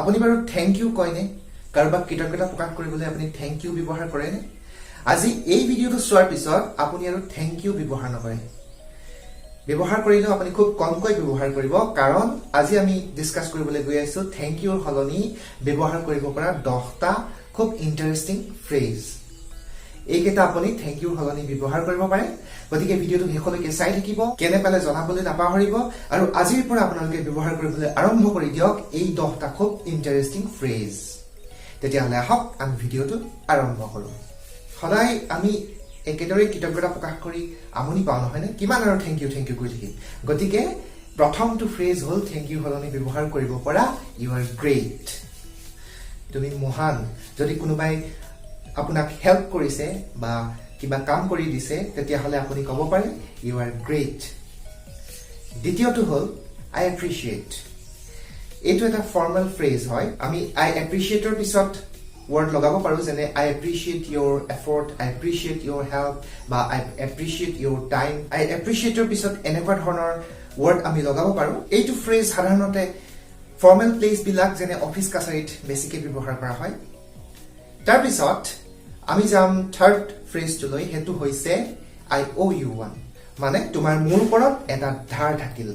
আপুনি বাৰু thank U কয়নে কাৰোবাক কৃতজ্ঞতা প্ৰকাশ কৰিবলৈ আপুনি থ্যাংক ইউ ব্যৱহাৰ কৰেনে আজি এই ভিডিওটো চোৱাৰ পিছত আপুনি আৰু থ্যাংক ইউ ব্যৱহাৰ নকৰে ব্যৱহাৰ কৰিলেও আপুনি খুব কমকৈ ব্যৱহাৰ কৰিব কাৰণ আজি আমি ডিসকাস কৰিবলৈ গৈ আছো থ্যাংক ইউৰ হলনি ব্যৱহাৰ কৰিব পৰা 10টা খুব ইন্টাৰেষ্টিং ফ্ৰেজ এইকেইটা আপুনি থ্যাংক ইউৰ হলনি ব্যৱহাৰ কৰিব পাৰে গতিকে ভিডিওটো শেষলৈকে চাই থাকিব কেনে পালে জনাবলৈ নাপাহৰিব আৰু আজিৰ পৰা আপোনালোকে ব্যৱহাৰ কৰিবলৈ আৰম্ভ কৰি দিয়ক এই 10টা খুব ইন্টাৰেষ্টিং ফ্ৰেজ তেতিয়াহলে আহক আমি ভিডিওটো আৰম্ভ কৰো সদায় আমি একেদৰে কৃতজ্ঞতা প্ৰকাশ কৰি আমনি পাও নহয়নে কিমান আৰু থ্যাংক ইউ কৰি থাকিম গতিকে প্ৰথমটো ফ্ৰেজ হল থ্যাংক ইউ হলনি ব্যৱহাৰ কৰিব পৰা ইউ আৰ গ্ৰেট তুমি মহান যদি কোনোবাই আপোনাক হেল্প কৰিছে বা কিবা কাম কৰি দিছে তেতিয়াহলে আপুনি ক'ব পাৰে ইউ আৰ গ্ৰেট দ্বিতীয়টো হল আই এপ্ৰিচিয়েট এইটো এটা ফৰ্মাল ফ্ৰেজ হয় আমি আই এপ্ৰিচিয়েটৰ পিছত word লগাব পাৰো যেনে I appreciate your effort I appreciate your help বা I appreciate your time I appreciate your পিছত এনেকুৱা ধৰণৰ word আমি লগাব পাৰো এইটো ফ্ৰেজ সাধাৰণতে ফৰ্মাল প্লেচ বিলাক যেনে অফিচ কাছাৰীত বেছিকৈ ব্যৱহাৰ কৰা হয় তাৰ পিছত আমি যাম থাৰ্ড ফ্ৰেজটো লৈ হেতু হৈছে I owe you one মানে তোমাৰ মোৰ ওপৰত এটা ধাৰ থাকিল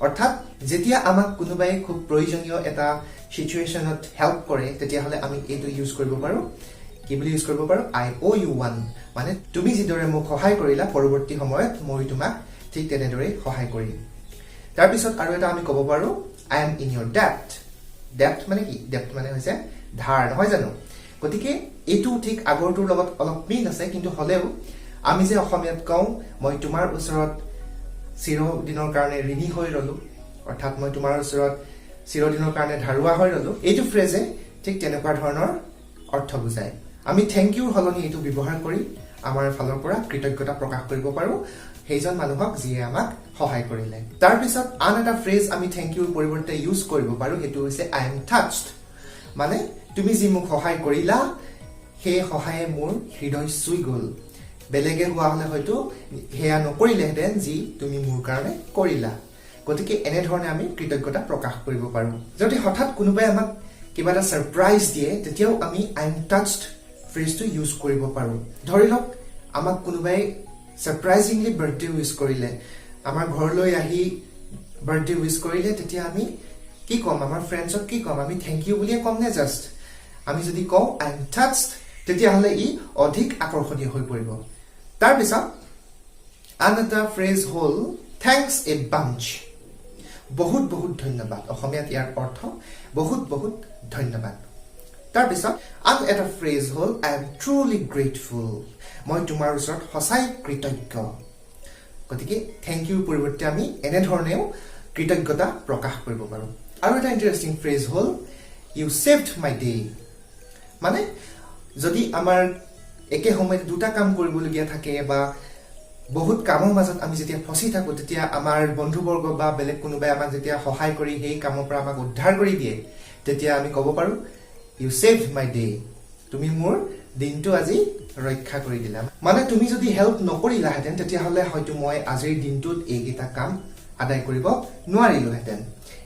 অৰ্থাৎ যেতিয়া আমাক কোনোবাই খুব প্ৰয়োজনীয় এটা সিচুৱেচনত হেল্প কৰে তেতিয়াহলে আমি এইটো ইউজ কৰিব পাৰো কি বুলি ইউজ কৰিব পাৰো I owe you one মানে তুমি যিদৰে মোক সহায় কৰিলা পৰৱৰ্তী সময়ত মই তোমাক ঠিক তেনেদৰে সহায় কৰিম তাৰ পিছত আৰু এটা আমি ক'ব পাৰো I am in your debt debt মানে কি debt মানে হৈছে ধাৰ নহয় জানো গতিকে এইটো ঠিক আগৰটোৰ লগত অলপ মিল আছে কিন্তু হলেও আমি যে অসমীয়াত কওঁ মই তোমাৰ ওচৰত চিৰদিনৰ কাৰণে ঋণী হৈ ৰলো অৰ্থাৎ মই তোমাৰ ওচৰত চিৰদিনৰ কাৰণে ধাৰুৱা হৈ ৰলো এইটো ফ্ৰেজে ঠিক তেনেকুৱা ধৰণৰ অৰ্থ বুজায় আমি থ্যাংক ইউৰ হলনি এইটো ব্যৱহাৰ কৰি আমাৰ ফালৰ পৰা কৃতজ্ঞতা প্ৰকাশ কৰিব পাৰো সেইজন মানুহক যিয়ে আমাক সহায় কৰিলে তাৰ পিছত আন এটা ফ্ৰেজ আমি থ্যাংক ইউৰ পৰিৱৰ্তে ইউজ কৰিব পাৰো হেতু হৈছে I am touched মানে তুমি যি মোক সহায় কৰিলা সেই সহায়ে মোৰ হৃদয় চুই গল বেলেগে হোৱা হলে হয়তো হেয়া নকৰিলেহেঁতেন যি তুমি মোৰ কাৰণে কৰিলা গতিকে এনে ধৰণে আমি কৃতজ্ঞতা প্ৰকাশ কৰিব পাৰো যদি হঠাৎ কোনোবাই আমাক কিবা এটা সাৰপ্ৰাইজ দিয়ে তেতিয়াও আমি I am touched ফ্ৰেজটো ইউজ কৰিব পাৰো ধৰি লওক আমাক কোনোবাই সাৰপ্ৰাইজিংলি বাৰ্থডে উইশ কৰিলে আমাৰ ঘৰলৈ আহি বাৰ্থডে উইশ কৰিলে তেতিয়া আমি কি কম আমাৰ ফ্ৰেণ্ডছক কি কম আমি থ্যাংক ইউ বুলিয়ে কম নে জাস্ট আমি যদি কওঁ I am touched তেতিয়াহলে ই অধিক আকৰ্ষণীয় হৈ পৰিব তাৰ পিছত আন এটা phrase hall thanks a bunch বহুত বহুত ধন্যবাদ অসমীয়াত ইয়াৰ অৰ্থ বহুত বহুত ধন্যবাদ তাৰ পিছত আন এটা phrase hall I am truly grateful মই তোমাৰ ওচৰত সঁচাই কৃতজ্ঞ গতিকে থ্যাংক ইউৰ পৰিৱৰ্তে আমি এনে ধৰণেও কৃতজ্ঞতা প্ৰকাশ কৰিব পাৰো আৰু এটা interesting phrase hall you saved my day মানে যদি আমাৰ একে সময়ত দুটা কাম কৰিবলগীয়া থাকে বা বহুত কামৰ মাজত আমি যেতিয়া ফসি থাকো তেতিয়া আমাৰ বন্ধুবৰ্গ বা বেলেগ কোনোবাই আমাক যেতিয়া সহায় কৰি সেই কামৰ পৰা আমাক উদ্ধাৰ কৰি দিয়ে তেতিয়া আমি ক'ব পাৰো you saved my day তুমি মোৰ দিনটো আজি ৰক্ষা কৰি দিলা মানে তুমি যদি হেল্প নকৰিলাহেঁতেন তেতিয়াহলে হয়তো মই আজিৰ দিনটোত এইকেইটা কাম আদায় কৰিব নোৱাৰিলোহেঁতেন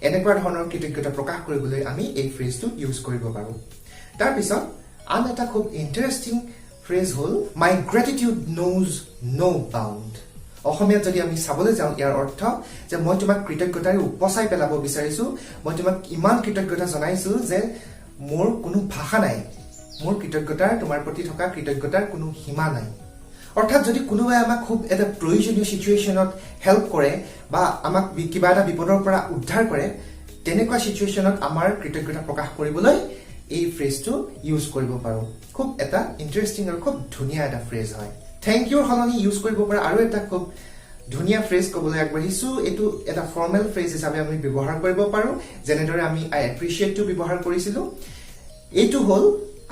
এনেকুৱা ধৰণৰ কৃতজ্ঞতা প্ৰকাশ কৰিবলৈ আমি এই ফ্ৰেজটো ইউজ কৰিব পাৰো তাৰ পিছত আন এটা খুব interesting phrase hall my gratitude knows no bound অসমীয়াত যদি আমি চাবলৈ যাওঁ ইয়াৰ অৰ্থ যে মই তোমাক কৃতজ্ঞতাৰে উপচাই পেলাব বিচাৰিছো মই তোমাক ইমান কৃতজ্ঞতা জনাইছো যে মোৰ কোনো ভাষা নাই মোৰ কৃতজ্ঞতাৰ তোমাৰ প্ৰতি থকা কৃতজ্ঞতাৰ কোনো সীমা নাই অৰ্থাৎ যদি কোনোবাই আমাক খুব এটা প্ৰয়োজনীয় সিচুৱেচনত হেল্প কৰে বা আমাক কিবা এটা বিপদৰ পৰা উদ্ধাৰ কৰে তেনেকুৱা সিচুৱেচনত আমাৰ কৃতজ্ঞতা প্ৰকাশ কৰিবলৈ এই ফ্ৰেজটো ইউজ কৰিব পাৰো খুব এটা ইন্টাৰেষ্টিং আৰু খুব ধুনীয়া এটা ফ্ৰেজ হয় থ্যাংক ইউৰ হলনি ইউজ কৰিব পৰা আৰু এটা খুব ধুনীয়া ফ্ৰেজ ক'বলৈ আগবাঢ়িছো এটো এটা ফৰ্মাল ফ্ৰেজ হিচাপে আমি ব্যৱহাৰ কৰিব পাৰো যেনেদৰে আমি I appreciate টো ব্যৱহাৰ কৰিছিলো এইটো হল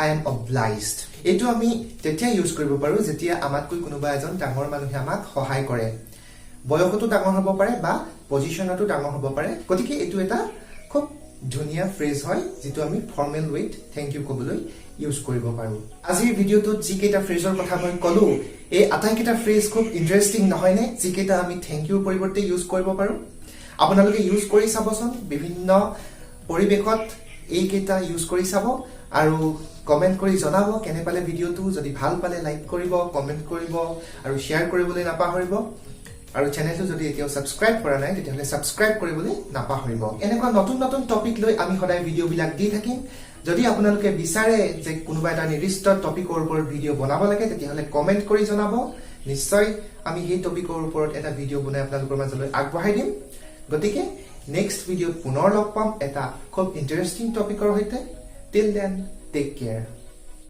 I am obliged এইটো আমি তেতিয়া ইউজ কৰিব পাৰো যেতিয়া আমাতকৈ কোনোবা এজন ডাঙৰ মানুহে আমাক সহায় কৰে বয়সতো ডাঙৰ হ'ব পাৰে বা পজিশনতো ডাঙৰ হ'ব পাৰে গতিকে এইটো এটা খুব ধুনীয়া ফ্ৰেজ হয় যেটো আমি ফৰ্মাল ৱেত থ্যাংক ইউ ক'বলৈ ইউজ কৰিব পাৰো আজিৰ ভিডিওটোত যি কেইটা ফ্ৰেজৰ কথা মই ক'লো এই আটাইকেইটা ফ্ৰেজ খুব ইন্টাৰেষ্টিং নহয়নে যি কেইটা আমি থ্যাংক ইউৰ পৰিৱৰ্তে ইউজ কৰিব পাৰো আপোনালোকে ইউজ কৰি চাবচোন বিভিন্ন পৰিবেশত এইকেইটা ইউজ কৰি চাব আৰু কমেন্ট কৰি জনাব কেনে পালে ভিডিওটো যদি ভাল পালে লাইক কৰিব কমেন্ট কৰিব আৰু শেয়াৰ কৰিবলৈ নাপাহৰিব আৰু চেনেলটো যদি এতিয়াও সাবস্ক্ৰাইব কৰা নাই তেতিয়াহলে সাবস্ক্ৰাইব কৰিবলৈ নাপাহৰিব এনেকুৱা নতুন নতুন টপিক লৈ আমি সদায় ভিডিও বিলাক দি থাকিম যদি আপোনালোকে বিচাৰে যে কোনোবা এটা নিৰ্দিষ্ট টপিকৰ ওপৰত ভিডিও বনাব লাগে তেতিয়াহলে কমেন্ট কৰি জনাব নিশ্চয় আমি এই টপিকৰ ওপৰত এটা ভিডিও বনাই আপোনালোকৰ মাজলৈ আগবঢ়াই দিম গতিকে নেক্সট ভিডিওত পুনৰ লগ পাম এটা খুব ইন্টাৰেষ্টিং টপিকৰ সৈতে টিল দেন টেক কেয়াৰ